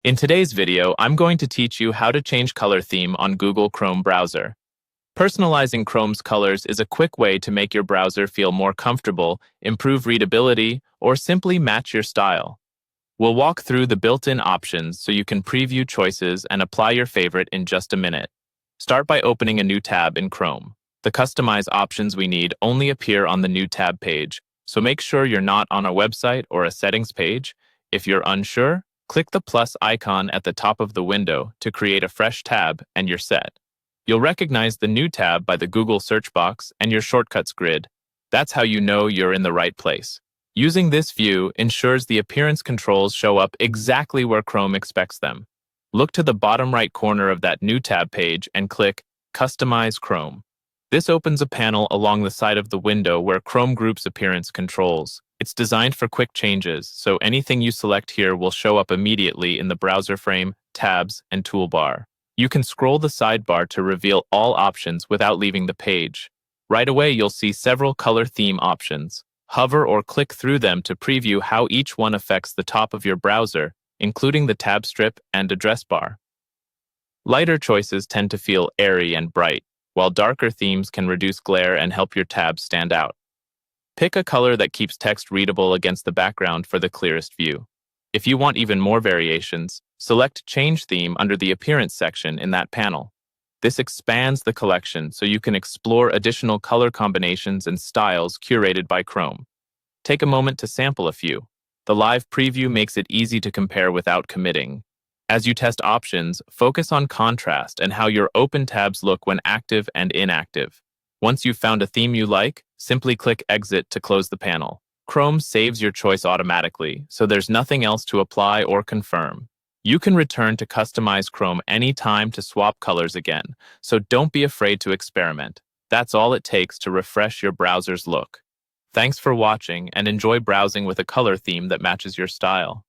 In today's video, I'm going to teach you how to change color theme on Google Chrome browser. Personalizing Chrome's colors is a quick way to make your browser feel more comfortable, improve readability, or simply match your style. We'll walk through the built-in options so you can preview choices and apply your favorite in just a minute. Start by opening a new tab in Chrome. The customize options we need only appear on the new tab page, so make sure you're not on a website or a settings page. If you're unsure, click the plus icon at the top of the window to create a fresh tab and you're set. You'll recognize the new tab by the Google search box and your shortcuts grid. That's how you know you're in the right place. Using this view ensures the appearance controls show up exactly where Chrome expects them. Look to the bottom right corner of that new tab page and click Customize Chrome. This opens a panel along the side of the window where Chrome groups appearance controls. It's designed for quick changes, so anything you select here will show up immediately in the browser frame, tabs, and toolbar. You can scroll the sidebar to reveal all options without leaving the page. Right away, you'll see several color theme options. Hover or click through them to preview how each one affects the top of your browser, including the tab strip and address bar. Lighter choices tend to feel airy and bright, while darker themes can reduce glare and help your tabs stand out. Pick a color that keeps text readable against the background for the clearest view. If you want even more variations, select Change Theme under the Appearance section in that panel. This expands the collection so you can explore additional color combinations and styles curated by Chrome. Take a moment to sample a few. The live preview makes it easy to compare without committing. As you test options, focus on contrast and how your open tabs look when active and inactive. Once you've found a theme you like, simply click Exit to close the panel. Chrome saves your choice automatically, so there's nothing else to apply or confirm. You can return to Customize Chrome anytime to swap colors again, so don't be afraid to experiment. That's all it takes to refresh your browser's look. Thanks for watching and enjoy browsing with a color theme that matches your style.